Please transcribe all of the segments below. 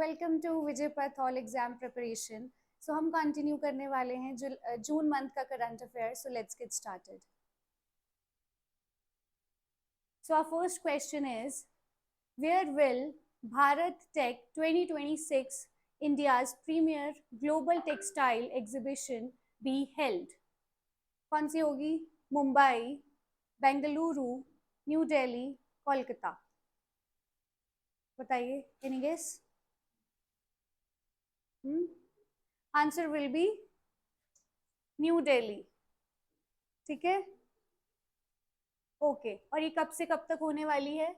Welcome to विजय पथ all exam preparation. सो हम continue करने वाले हैं जून मंथ का current affair. So let's get started. So our first question is, where will Bharat Tex 2026 India's premier global textile exhibition be held? कौन सी होगी? Mumbai, Bengaluru, New Delhi, Kolkata? बताइए, any guess? Answer will be New Delhi. ठीक है, ओके। और ये कब से कब तक होने वाली है?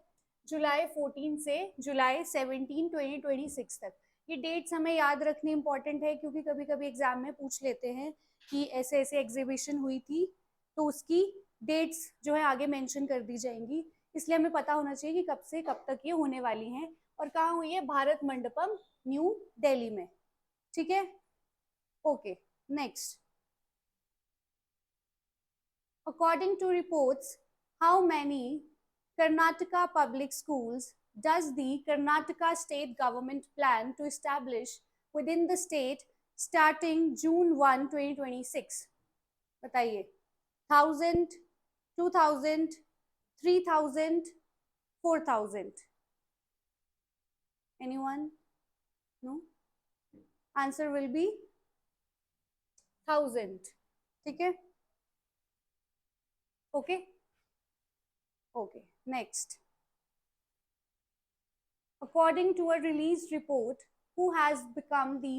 जुलाई 14 से जुलाई 17 2026 तक। ये डेट्स हमें याद रखनी इंपॉर्टेंट है, क्योंकि कभी कभी एग्जाम में पूछ लेते हैं कि ऐसे ऐसे एग्जीबिशन हुई थी, तो उसकी डेट्स जो है आगे मेंशन कर दी जाएंगी। इसलिए हमें पता होना चाहिए कि कब से कब तक ये होने वाली हैं और कहाँ हुई है। भारत मंडपम, न्यू दिल्ली में। ठीक है, okay. Next, according to reports, how many Karnataka public schools does the Karnataka state government plan to establish within the state starting June 1, 2026? बताइए, 1000, 2000, 3000, 4000? Anyone? No? Answer will be 1000. ठीक है, okay okay. Next, according to a released report, who has become the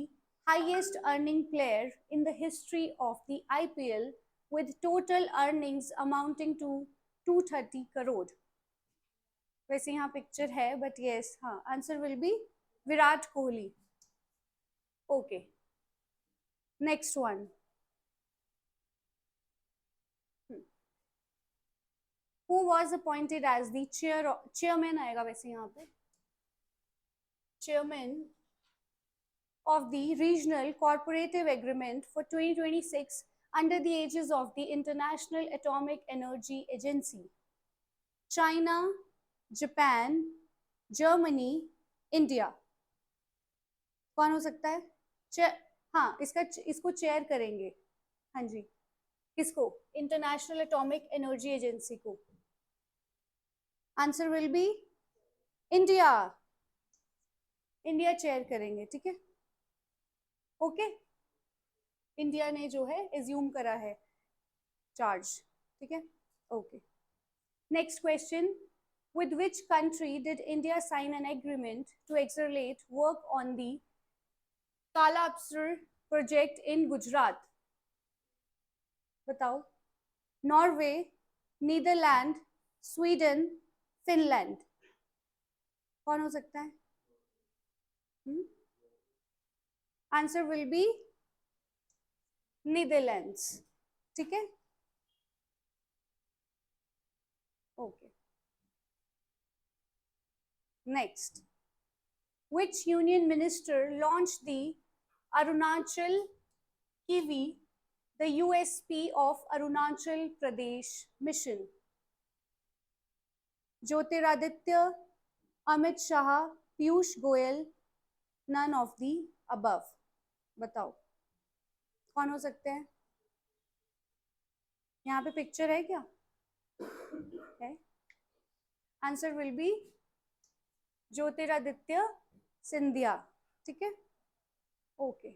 highest earning player in the history of the IPL with total earnings amounting to 230 crore? वैसे यहाँ picture है, but yes, हाँ, answer will B Virat Kohli. Okay, next one. Who was appointed as the chairman आएगा वैसे यहाँ पे, chairman of the Regional Cooperative Agreement for 2026 under the aegis of the International Atomic Energy Agency? China, Japan, Germany, India? कौन हो सकता है? हाँ, इसको चेयर करेंगे। हाँ जी, किसको? इंटरनेशनल एटॉमिक एनर्जी एजेंसी को। Answer will B India. India chair करेंगे, ठीक है, ओके। इंडिया ने जो है एज्यूम करा है चार्ज, ठीक है, okay. Next question, with which country did India sign an agreement to accelerate work on the Kalapsar project in Gujarat? बताओ, नॉर्वे, नीदरलैंड, स्वीडन, फिनलैंड? कौन हो सकता है? Answer will B Netherlands. ठीक है, okay. Next, which union minister launched the Arunachal Kiwi, the USP of Arunachal Pradesh mission? Jyotiraditya, Amit Shah, Piyush Goyal, none of the above? बताओ, कौन हो सकते हैं? यहाँ पे पिक्चर है क्या? है। Answer will B Jyotiraditya Scindia. ठीक है, okay.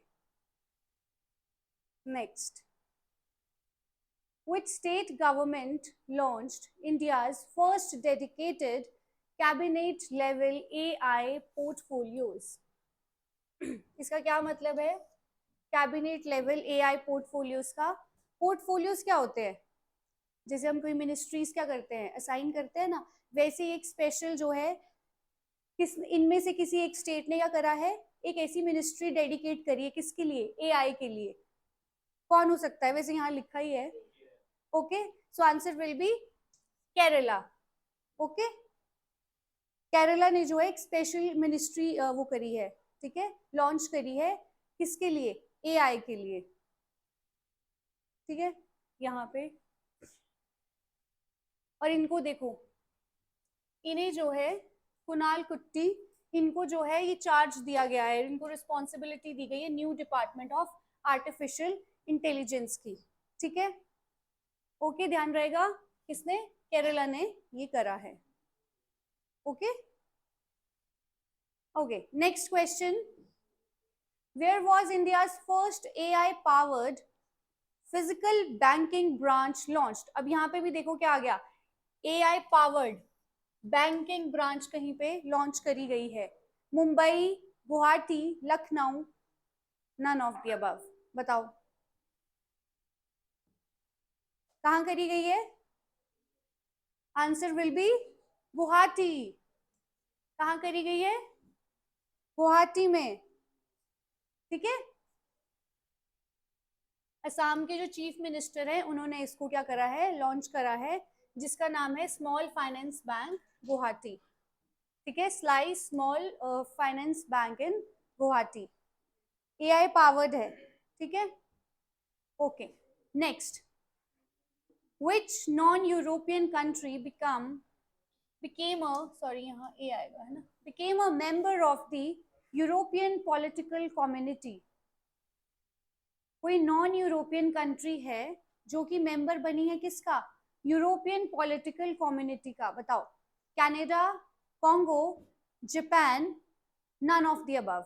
Next, which state government launched India's first dedicated cabinet level AI portfolios? इसका क्या मतलब है? कैबिनेट लेवल एआई पोर्टफोलियोज का। पोर्टफोलियोज क्या होते हैं? जैसे हम कोई मिनिस्ट्रीज क्या करते हैं, असाइन करते हैं ना, वैसे एक स्पेशल जो है, इनमें से किसी एक स्टेट ने क्या करा है, एक ऐसी मिनिस्ट्री डेडिकेट करी है, किसके लिए? एआई के लिए। कौन हो सकता है? वैसे यहाँ लिखा ही है, okay. So answer will B Kerala, okay. Kerala ने जो है एक स्पेशल मिनिस्ट्री वो करी है, ठीक है, लॉन्च करी है। किसके लिए? एआई के लिए, ठीक है, यहाँ पे। और इनको देखो, इन्हें जो है कुणाल कुट्टी इनको जो है ये चार्ज दिया गया है, इनको रिस्पॉन्सिबिलिटी दी गई है new department of artificial intelligence की। ठीक है, ओके, ध्यान रहेगा, किसने, केरला ने ये करा है। Okay okay, next question, where was India's first AI powered physical banking branch launched. अब यहाँ पे भी देखो क्या आ गया, एआई पावर्ड बैंकिंग ब्रांच कहीं पे लॉन्च करी गई है, Mumbai, Guwahati, Lucknow, none of the above. बताओ कहाँ करी गई है, आंसर विल बी गुवाहाटी। कहाँ करी गई है, गुवाहाटी में। ठीक है, असम के जो चीफ मिनिस्टर हैं उन्होंने इसको क्या करा है, लॉन्च करा है, जिसका नाम है स्मॉल फाइनेंस बैंक गुवाहाटी। ठीक है, स्लाई स्मॉल फाइनेंस बैंक इन गुवाहाटी, एआई पावर्ड है। ठीक है, okay, next, which non-European country became a, sorry यहाँ ए आएगा है ना, became a member of the European political community। कोई नॉन यूरोपियन कंट्री है जो कि मेंबर बनी है किसका, यूरोपियन पॉलिटिकल कम्युनिटी का। बताओ, Canada, Congo, Japan, none of the above.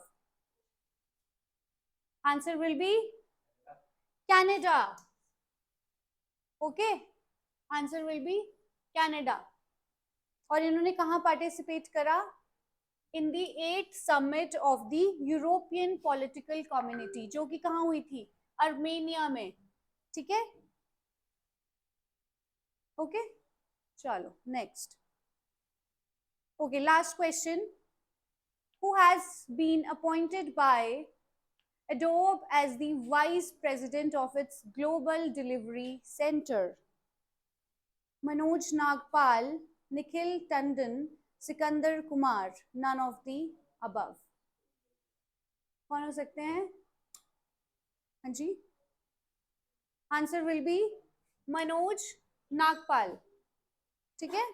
Answer will be Canada. Okay, answer will be Canada. और इन्होंने कहाँ पार्टिसिपेट करा, in the 8th summit of the European political community, जो कि कहाँ हुई थी, अर्मेनिया में। ठीक है, ओके, चलो next. Okay, last question, who has been appointed by Adobe as the vice president of its global delivery center? Manoj Nagpal, Nikhil Tandon, Sikandar Kumar, none of the above। कौन हो सकते हैं, हाँ जी, answer will be Manoj Nagpal. ठीक है,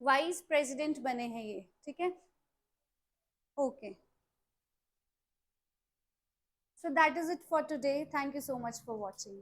vice president बने हैं ये। ठीक है, okay, so that is it for today, thank you so much for watching।